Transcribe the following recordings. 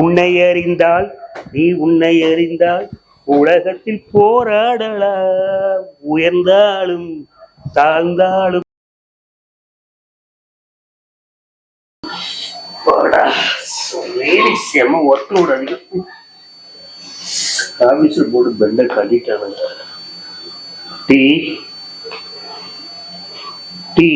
உன்னை அறிந்தால் நீ உன்னை அறிந்தால் உலகத்தில் போராடலாம், உயர்ந்தாலும் தாழ்ந்தாலும். செம ஒர்க்கோட ஆபீஸ்ல போட்டு பெண்ட கட்டிட்டானுங்க. டீ டீ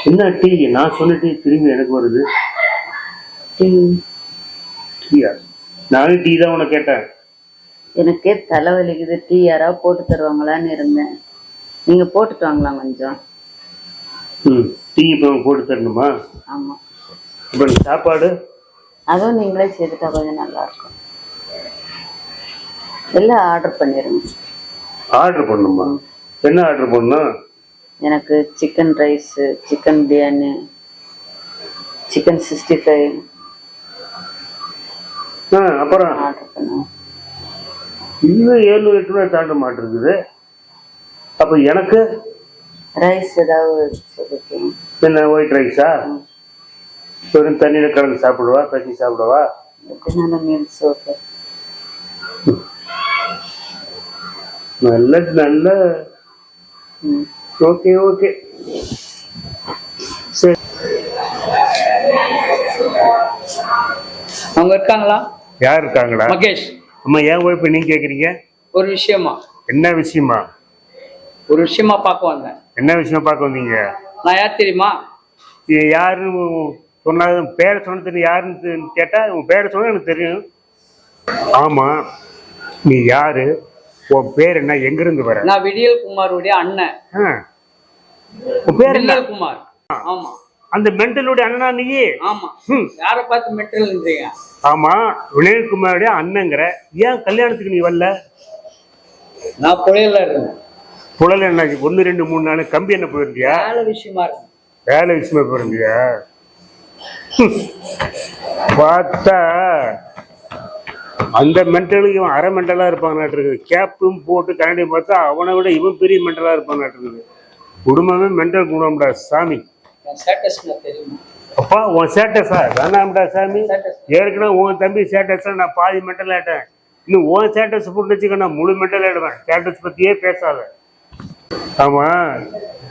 என்ன டீ? நான் சொன்ன டீ திரும்பி எனக்கு வருது. டீயா? நானும் டீ தான் உனக்கு கேட்டேன். எனக்கே தலைவலிக்குது, டீ யாராவது போட்டு தருவாங்களான்னு இருந்தேன். நீங்க போட்டுட்டு வாங்கலாம் கொஞ்சம். டீ இப்போ போட்டு தரணுமா? ஆமா. இப்போ சாப்பாடு அதுவும் நீங்களே செய்துட்டா கொஞ்சம் நல்லா இருக்கும். எல்லாம் ஆர்டர் பண்ணிடுங்க. ஆர்டர் பண்ணுமா? என்ன ஆர்டர் பண்ணணும்? எனக்கு chicken rice, chicken biryani, chicken 65. அப்புறம் ஆர்டர் பண்ணுங்க. இன்னும் 700-800 ரூபாய் தாண்ட மாட்டிருக்குது. அப்போ எனக்கு ரைஸ் ஏதாவது சொல்லிருக்கீங்க? என்ன ஒயிட் ரைஸா? வெறும் தண்ணியில் கலந்து சாப்பிடுவா, பசி சாப்பிடுவா? Meals okay. நல்ல நல்ல ஓகே ஓகே சரி. அவங்க இருக்காங்களா? யார் இருக்காங்களா? மகேஷ். அம்மா, ஏன் ஒய்ஃபை நீங்க கேக்குறீங்க? ஒரு விஷயமா. என்ன விஷயமா? ஒரு விஷயமா பார்க்க வந்தேன். என்ன விஷயமா பார்க்க வந்தீங்க? நான் யார் தெரியுமா? யாருன்னு சொன்னாங்க. பேரை சொன்னது யாருன்னு கேட்டா உன் பேரை சொன்னா எனக்கு தெரியும். ஆமா, நீ யாரு? உன் பேர் என்ன? எங்க இருந்து வர? நான் விடியல் குமாருடைய அண்ணன். உன் பேர் என்ன? குமார். ஆமா. அந்த மென்டலுடைய அண்ணனா நீ? ஆமா. யாரை பார்த்து மென்டல்ன்றீங்க? ஆமா, வினயகுமாருடைய அண்ணங்கிற. ஏன் கல்யாணத்துக்கு நீ வரல? நான் புழையில இருந்தேன். புழல் என்ன 1 2 3 4 கம்பி என்ன போயிருந்தியா? வேலை விஷயமா இருக்கு. வேலை விஷயமா போயிருந்தியா? பார்த்தா அந்த மென்டலுக்கு இவன் அரை மென்டலா இருப்பாங்க இருக்குது. கேப்பும் போட்டு கரண்டி பார்த்தா அவனை விட இவன் பெரிய மென்டலா இருப்பாங்க இருக்குது. குடும்பமே மென்டல் குடும்பம்டா சாமி. தெரியுமா? அப்பா உன் சேட்டஸா? வேணாம்டா சாமி. ஏற்கனவே உன் தம்பி சேட்டஸா நான் பாதி மென்டல் ஆயிட்டேன். இன்னும் உன் சேட்டஸ் போட்டு வச்சுக்க நான் முழு மென்டல் ஆயிடுவேன். சேட்டஸ் பத்தியே பேசாத. ஆமா,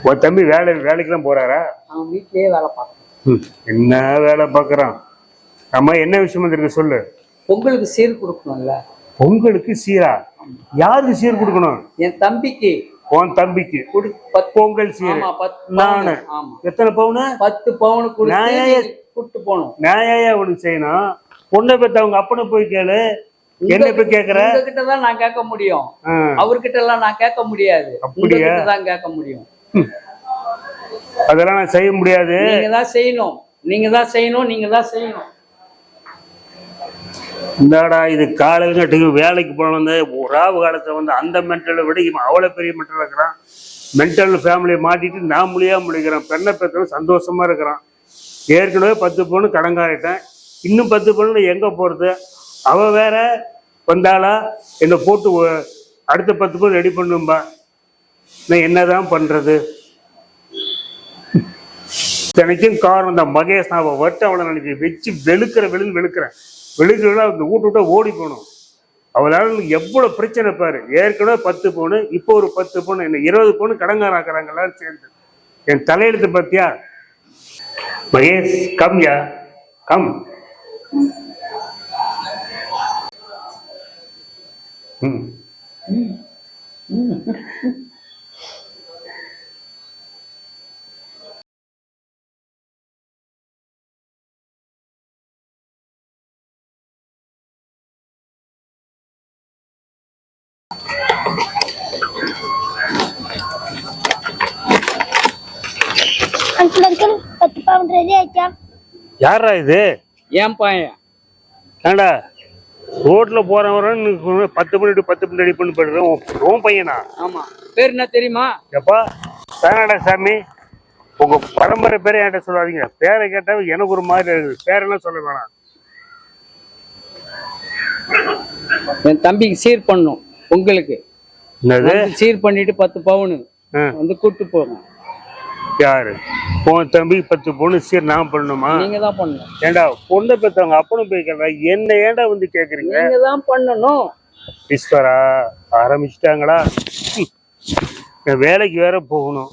உன் தம்பி வேலைக்கெல்லாம் போறாரா? அவன் வீட்லயே வேலை பார்க்கறான். என்ன வேலை பார்க்கறான்? ஆமா, என்ன விஷயம் வந்திருக்கு சொல்லு. பொங்கலுக்கு சீர் கொடுக்கணும்ல. பொங்கலுக்கு சீரா? யாருக்கு சீர் கொடுக்கணும்? என் தம்பிக்கு. உன் தம்பிக்கு பொங்கல் சீர்? நானு எத்தனை பவுனு? 10 பவுனு கூட்டு போகணும். நியாயா உனக்கு செய்யணும். பொண்ணை பத்தி அவங்க அப்பனை போய் கேளு. என்ன போய் கேக்குற? உங்ககிட்டதான் நான் கேட்க முடியும், அவர்கிட்ட எல்லாம் நான் கேட்க முடியாது. அப்படியா? தான் கேட்க முடியும். அதெல்லாம் நான் செய்ய முடியாது. நீங்க தான் செய்யணும், நீங்க தான் செய்யணும், நீங்க தான் செய்யணும். இந்தாடா, இது காலையில கட்டுக்கு வேலைக்கு போன ராவு காலத்துல வந்து அந்த மென்டலை விட இவன் அவ்வளவு பெரிய மென்டல் இருக்கிறான். மென்டல் ஃபேமிலியை மாட்டிட்டு நான் முடிக்கிறேன். பெண்ணை பெற்றவன் சந்தோஷமா இருக்கிறான். ஏற்கனவே 10 பவுன் கடங்காயிட்டேன். இன்னும் 10 பவுன் எங்க போறது? அவ வேற வந்தாளா என்னை போட்டு அடுத்த 10 பவுன் ரெடி பண்ணும்பா. நான் என்னதான் பண்றது? எனக்கும் காரணம் தான் மகேஷ். நான் அவளை நினைச்சு வச்சு வெளுக்கிறேன். அந்த வீட்டு விட்டா ஓடி போகணும். அவளால எவ்வளவு பிரச்சனை பாரு. ஏற்கனவே 10 பவுன், இப்போ ஒரு 10 பவுன், என்ன 20 பவுன் கடங்காராக்குறாங்க எல்லாரும் சேர்ந்து. என் தலையெழுத்து பத்தியா? மகேஷ் கம்யா கம். யாரா இது? ஏன் பையன்? ஏண்டா ரோட்ல போறவன் 10 மணி ரெடி பண்ணி போடுறேன். உன் பையனா? ஆமா. பேர் என்ன தெரியுமா? எப்பா வேணாடா சாமி, உங்க பரம்பரை பேரை என்கிட்ட சொல்லாதீங்க. பேரை கேட்டா எனக்கு ஒரு மாதிரி இருக்குது. பேரெல்லாம் சொல்ல வேணாம். என் தம்பிக்கு சீர் பண்ணும் பொங்கலுக்கு. சீர் பண்ணிட்டு 10 பவுன் வந்து கூட்டு போங்க. யாரு உன் தம்பி 10 பொண்ணு சரி நான் பண்ணணுமா? நீங்க தான் பண்ணணும். ஏண்டா பொண்ணை பெற்றவங்க அப்பனும் போய் கேட்கறா, என்ன ஏண்டா வந்து கேக்குறீங்க? நீங்க தான் பண்ணணும். ஈஸ்வரா ஆரம்பிச்சிட்டாங்களா? நான் வேலைக்கு வேற போகணும்.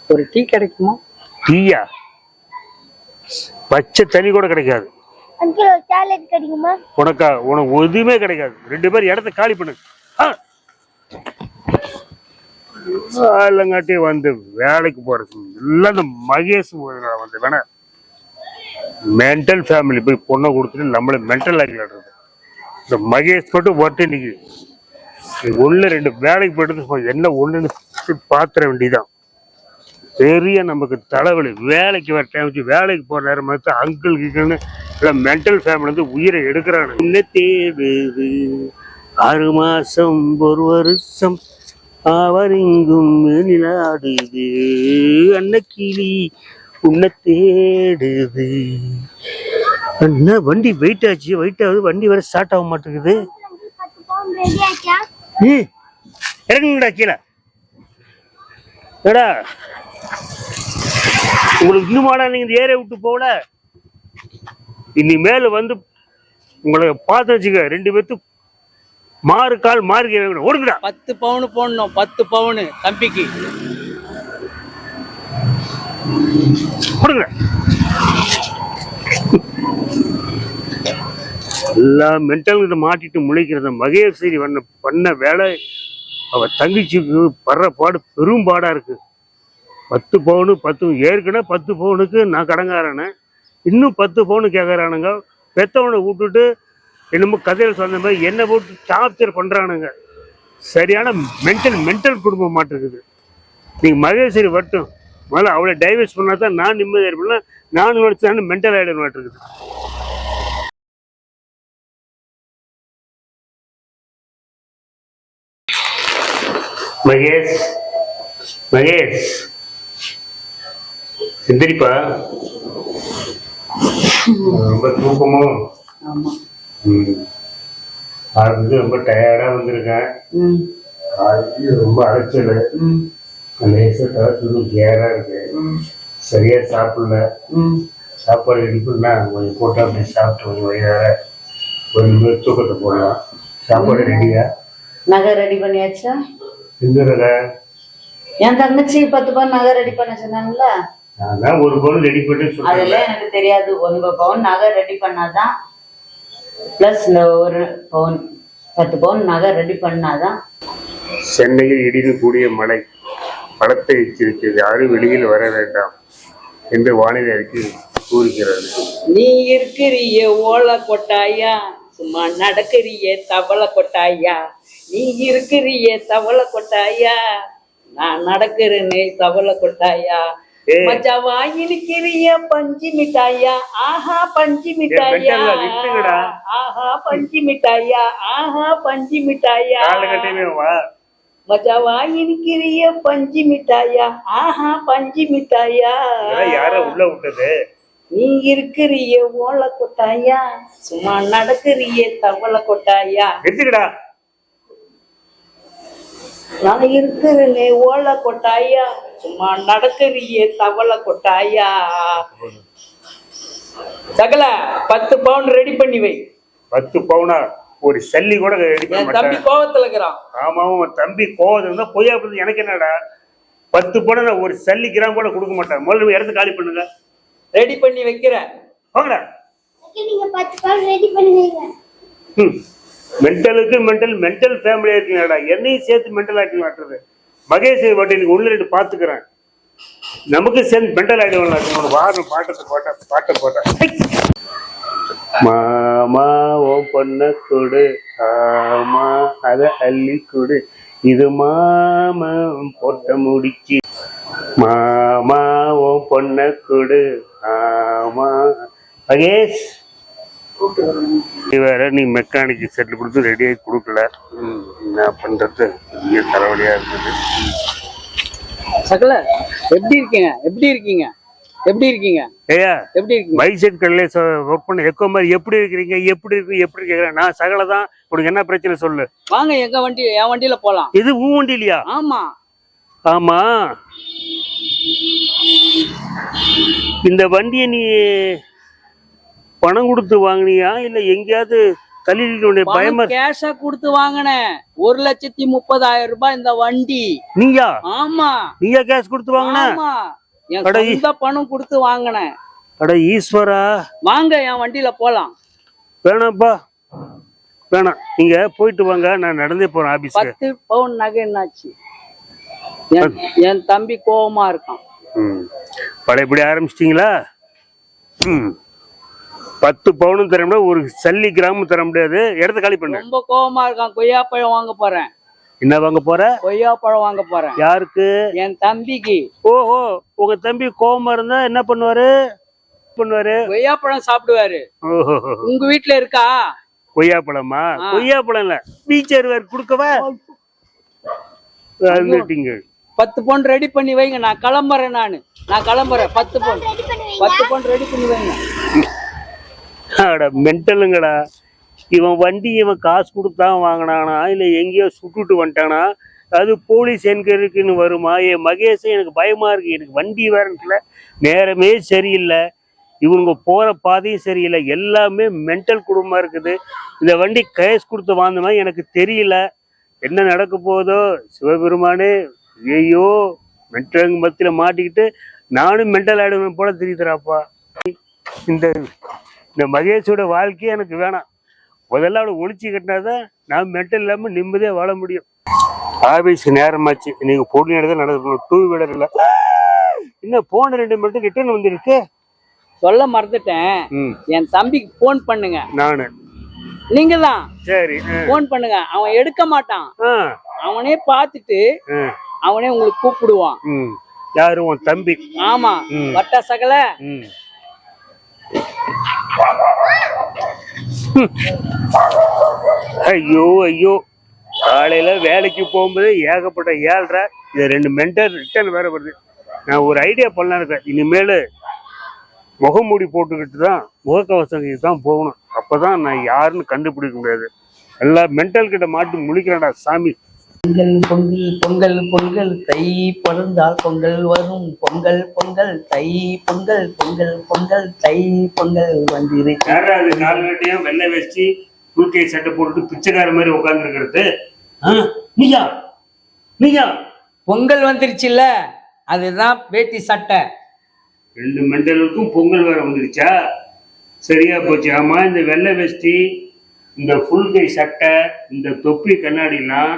ஒரு டீ கிடைக்குமா? டீயா? பச்சை தண்ணி கூட கிடைக்காது. அங்கிள் ஒரு சாக்லேட் கிடைக்குமா? உனக்கு எதுவுமே கிடைக்காது. 2 பேரும் இடத்த காலி பண்ணு. இல்லங்காட்டி வந்து வேலைக்கு போறது எல்லாம் இந்த மகேஷ் வந்து வேணா மென்டல் ஃபேமிலி போய் பொண்ணை கொடுத்துட்டு நம்மள மென்டல் ஆக்கிடுறது. இந்த மகேஷ் மட்டும் ஒருத்தர் நிக்குது. 1-2 வேலைக்கு போயிட்டு என்ன ஒண்ணுன்னு பாத்திர வேண்டியதான். பெரிய நமக்கு தலைவலி. வேலைக்கு வர டைம் வச்சு வேலைக்கு போற நேரம் பார்த்து அங்கிள் கிங்கன்னு மென்டல் ஃபேமிலி வந்து உயிரை எடுக்கிறாங்க. என்ன தேடுது 6 மாசம் 1 வருஷம் அவரிங்கும் நிலாடுது அன்னக்கிளி உன்னை தேடுது. என்ன வண்டி வெயிட் ஆச்சு, வெயிட் ஆகுது, வண்டி வேற ஸ்டார்ட் ஆக மாட்டேங்குது. இறங்குங்கடா கீழே. ஏடா உங்களுக்கு இன்னுமாடா நீங்க இந்த ஏரியா விட்டு போகல? இனிமேல வந்து உங்களை பார்த்து வச்சுக்க 2 பேர்த்து மாறு கால் மாறு ஓடுங்கடா. 10 பவுன் போடணும். 10 பவுன் தம்பிக்கு ஓடுங்கடா. எல்லா மென்டல் மாட்டிட்டு முளைக்கிறத மகேஸ்வரி பண்ண வேலை அவ தங்கச்சிக்கு படுற பாடு பெரும் பாடா இருக்கு. 10 பவுனு 10 ஏற்கனவே 10 பவுனுக்கு நான் கடங்காரனே, இன்னும் 10 பவுனு கேட்கறானுங்க. பெத்தவனை விட்டுட்டு என்னமோ கதையில் சொன்ன மாதிரி என்ன போட்டு டார்ச்சர் பண்றானுங்க. சரியான மென்டல் குடும்பம் மாட்டிருக்குது. நீங்க மகேஸ்வரி வட்டும் முதல்ல அவளை டைவர்ஸ் பண்ணா தான் நான் நிம்மதியாக இருப்பேன். நான் வச்சு மென்டல் ஆயிட மாட்டிருக்குது. மகேஷ் மகேஷ் எந்திரிப்பா. ரொம்ப தூக்கமோ? ஆரம்பிச்சு ரொம்ப டயர்டா வந்திருக்கேன். ரொம்ப அலைச்சல், கேரா இருக்கு. சரியா சாப்பிடல. சாப்பாடு எடுப்புன்னா கொஞ்சம் போட்டா அப்படி சாப்பிட்டு கொஞ்சம் வயிறார கொஞ்சம் தூக்கத்தை போடலாம். சாப்பாடு ரெடியா? நகை ரெடி பண்ணியாச்சா? எந்த நகை? என் தங்கச்சி 10 பவுன் நகை ரெடி பண்ண சொன்னாங்கல்ல, நான் 1 பவுன் ரெடி பண்ணி சொல்றேன். அதெல்லாம் எனக்கு தெரியாது. 9 பவுன் நகை ரெடி பண்ணாதான் பிளஸ் இந்த 1 பவுன் 10 பவுன் நகை ரெடி பண்ணாதான். சென்னையில் இடிந்து கூடிய மழை பலத்தை எச்சரிக்கிறது, யாரும் வெளியில் வர வேண்டாம் என்று வானிலை அறிக்கை கூறுகிறது. நீ இருக்கிறிய ஓலை கொட்டாயா, சும்மா நடக்கிறிய தவளை கொட்டாயா. நீ இருக்கிறிய தவளை கொட்டாயா, நான் நடக்கிறேன்னு தவளை கொட்டாயா. மச்சா வாங்கிருக்கிறிய பஞ்சு மிட்டாயா, ஆஹா பஞ்சு மிட்டாயா, ஆஹா பஞ்சு மிட்டாயா, ஆஹா பஞ்சு மிட்டாயா. மச்சா வாங்கிருக்கிறிய பஞ்சு மிட்டாயா, ஆஹா பஞ்சு மிட்டாயா. யார உள்ள விட்டது? நீ இருக்கிறிய ஓலை கொட்டாயா, சும்மா நடக்கிறிய தவளை கொட்டாயா. எடுத்துக்கடா. நான் இருக்கிறேனே ஓலை கொட்டாயா, சும்மா நடக்கிறிய தவளை கொட்டாயா. சகல 10 பவுன் ரெடி பண்ணி வை. 10 பவுனா? ஒரு சல்லி கூட ரெடி பண்ண மாட்டேன். தம்பி கோவத்துல இருக்கிறான். ஆமா தம்பி கோவத்துல இருந்தா பொய்யா போகுது. எனக்கு என்னடா 10 பவுன ஒரு சல்லி கிராம் கூட கொடுக்க மாட்டேன். முதல்ல இடத்த காலி பண்ணுங்க. ரெடி பண்ணி வைக்கிறேன். போங்கடா. நீங்க 10 பவுன் ரெடி பண்ணி வைங்க. மென்டலுக்கு மென்டல் ஃபேமிலியா இருக்கீங்கடா. என்னையும் சேர்த்து மென்டல் ஆக்கி மாட்டுறது. மகேஷ் மட்டும் இன்னைக்கு 1-2 பாத்துக்கிறேன். நமக்கு சேர்ந்து மென்டல் ஆகிடுவாங்க. வாரம் பாட்டை போட்டா மாமா ஓ பொண்ண கொடு, ஆமா அத அள்ளி கொடு, இது மாமன் போட்ட முடிச்சு. மாமா ஓ பொண்ண கொடு, ஆமா. மகேஷ் வேற நீ மெக்கானிக்கு செட்டில் கொடுத்து ரெடியாகி கொடுக்கல. என்ன பண்றது? பெரிய தலைவலியா இருக்குது. சகல எப்படி இருக்கீங்க? எப்படி இருக்கீங்க? எப்படி இருக்கீங்க? ஏயா எப்படி இருக்கீங்க? மைசெட் கல்லே ஒர்க் பண்ண எக்கோ மாதிரி எப்படி இருக்கிறீங்க? எப்படி இருக்கு? எப்படி கேக்குறேன். நான் சகல தான். உனக்கு என்ன பிரச்சனை சொல்லு. வாங்க எங்க வண்டி, என் வண்டியில போலாம். இது உன் வண்டி இல்லையா? ஆமா. ஆமா, இந்த வண்டியை நீ பணம் கொடுத்து வாங்கினியா இல்ல எங்கேயாவது தள்ளிட்டு பயமா? கேஷா கொடுத்து வாங்கினேன். 1,30,000 ரூபாய் இந்த வண்டி. நீயா? ஆமா. நீயா கேஷ் கொடுத்து வாங்கின? ஆமா, என் சொந்த பணம் கொடுத்து வாங்கினேன். அட ஈஸ்வரா, வாங்க என் வண்டியில போலாம். வேணாம்ப்பா, வேணாம். நீங்க போயிட்டு வாங்க, நான் நடந்தே போறேன் ஆபீஸ்க்கு. 10 பவுன் நகை என்னாச்சு? என் தம்பி கோவமா இருக்கான். பழையபடி ஆரம்பிச்சிட்டீங்களா? 10 பவுனும் தர முடியாது, ஒரு சல்லி கிராமும் தர முடியாது. இடத்த காலி பண்ணு. ரொம்ப கோவமா இருக்கான். கொய்யாப்பழம் வாங்க போறேன். என்ன வாங்க போற? கொய்யாப்பழம் வாங்க போறேன். யாருக்கு? என் தம்பிக்கு. ஓஹோ, உங்க தம்பி கோவமா இருந்தா என்ன பண்ணுவாரு? கொய்யாப்பழம் சாப்பிடுவாரு. ஓஹோ, உங்க வீட்டுல இருக்கா கொய்யாப்பழமா? கொய்யாப்பழம் இல்ல, பீச்சர் வேர் குடுக்கவா? 10 பவுன் ரெடி பண்ணி வைங்க. நான் கிளம்புறேன். நான் கிளம்புறேன். 10 பவுன் ரெடி பண்ணி வைங்க. அட மென்டலுங்கடா. இவன் வண்டி இவன் காசு கொடுத்தான் வாங்கினானா இல்ல எங்கேயோ சுட்டுட்டு வந்துட்டானா? அது போலீஸ் என்கொயரிக்குன்னு வருமா? என் மகேஷ், எனக்கு பயமா இருக்கு. எனக்கு வண்டி வேறல, நேரமே சரியில்லை, இவங்க போற பாதையும் சரியில்லை, எல்லாமே மென்டல் குடும்பமா இருக்குது. இந்த வண்டி கேஸ் கொடுத்து வாங்கினா எனக்கு தெரியல என்ன நடக்க போதோ. சிவபெருமானே, ஐயோ, மென்டல் மத்தியில மாட்டிக்கிட்டு நானும் மென்டல் ஆயிடுவேன் போல தெரியுதுறாப்பா. இந்த மகேஷோட வாழ்க்கையே எனக்கு வேணாம். முதல்ல அவளை ஒழிச்சு கட்டினாதான் நான் மென்டல் இல்லாம நிம்மதியா வாழ முடியும். ஆபீஸ் நேரமாச்சு, நீங்க பொண்ணு எடுத்து நடக்கணும். 2 வீலர் இல்ல, இன்னும் போன 2 மட்டும் ரிட்டர்ன் வந்துருக்கு. சொல்ல மறந்துட்டேன். என் தம்பிக்கு போன் பண்ணுங்க. நானு? நீங்க தான். சரி, போன் பண்ணுங்க. அவன் எடுக்க மாட்டான். அவனே பார்த்துட்டு அவனே உங்களுக்கு கூப்பிடுவான். யாரு? உன் தம்பி? ஆமா, வட்ட சகல. ஐயோ ஐயோ, காலையில வேலைக்கு போகும்போது ஏகப்பட்ட 7:30, இது 2 மென்டல் ரிட்டர்ன் வேற வருது. நான் ஒரு ஐடியா பண்ணலாம் இருக்கேன். இனிமேல் முகமூடி போட்டுக்கிட்டு தான், முகக்கவசம் தான் போகணும். அப்பதான் நான் யாருன்னு கண்டுபிடிக்க முடியாது. எல்லா மென்டல் கிட்ட மாட்டி முழிக்கிறேன்டா சாமி. பொங்கல் பொங்கல் பொங்கல் பொங்கல் தை பிறந்தால் பொங்கல் வரும். பொங்கல் பொங்கல் தை பொங்கல் பொங்கல் பொங்கல் தை பொங்கல் வந்திரு. யாராவது கால்கட்டையும் வெள்ளை வச்சு தூக்கை சட்டை போட்டுட்டு பிச்சைக்கார மாதிரி உட்கார்ந்து இருக்கிறது நீயா? பொங்கல் வந்துருச்சுல்ல, அதுதான் வேட்டி சட்டை. 2 மெண்டலுக்கும் பொங்கல் வேற வந்துருச்சா? சரியா போச்சு. ஆமா, இந்த வெள்ளை வெஸ்டி, இந்த ஃபுல் கை சட்டை, இந்த தொப்பி கண்ணாடிலாம்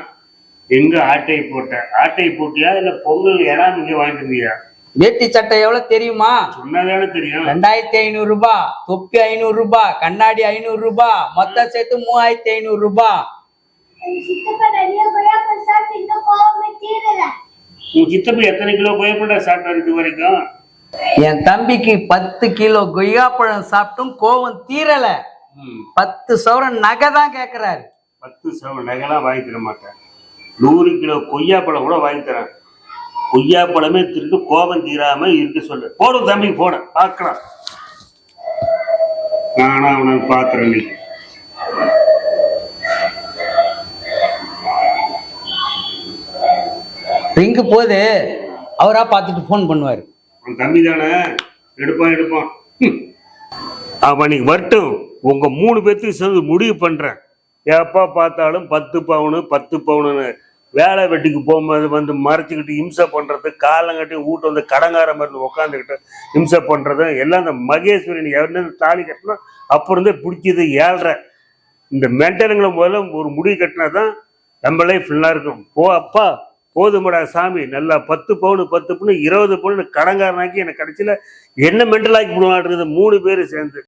எங்க ஆட்டை போட்டியா இல்ல பொங்கல் ஏறாம இங்க வாங்கிருந்தியா? வேட்டி சட்டை எவ்வளவு தெரியுமா? சொன்னாதானே தெரியும். 2500 ரூபாய், தொப்பி 500 ரூபாய், கண்ணாடி 500 ரூபாய், மொத்தம் சேர்த்து 3500 ரூபாய். உன் சித்தப்பா எத்தனை கிலோ கொய்யாப்பழம் சாப்பிட்டாரு இது வரைக்கும்? என் தம்பிக்கு 10 கிலோ கொய்யாப்பழம் சாப்பிட்டும் கோவம் தீரல. 10 சவரன் நகை தான் கேக்குறாரு. 10 சவரன் நகைலாம் வாங்கி தர மாட்டேன். 100 கிலோ கொய்யாப்பழம் கூட வாங்கி தரேன். கொய்யாப்பழமே திருட்டு கோபம் தீராம இருக்கு சொல்லு. போடும் தம்பி, போட பார்க்கலாம். நானா அவனை பாத்துறேன். நீ ரிங்கு போது அவரா பார்த்துட்டு போன் பண்ணுவாரு. உன் தம்பி தானே, எடுப்பான். அவன் நீ வரட்டும், உங்க 3 பேர்த்துக்கு சேர்ந்து முடிவு பண்றேன். எப்ப பார்த்தாலும் 10 பவுனு 10 பவுனுன்னு வேலை வெட்டிக்கு போகும்போது வந்து மறைச்சிக்கிட்டு இம்சை பண்றது, காலங்கட்டி வீட்டு வந்து கடங்கார மாதிரி உட்காந்துக்கிட்டு இம்சை பண்றது எல்லாம் இந்த மகேஸ்வரன் எவரு தாலி கட்டினா அப்புறம் இருந்தே பிடிச்சது 7:30. இந்த மென்டலுங்களை முதல்ல ஒரு முடிவு கட்டினாதான் நம்ம லைஃப் ஃபுல்லா இருக்கும். அப்பா போதுமடா சாமி, நல்லா 10 பவுனு 10 பவுனு 20 பவுனு கடங்காரனாக்கி எனக்கு கடைசியில என்ன மென்டல் ஆக்கி போடுவான் 3 பேரும் சேர்ந்து.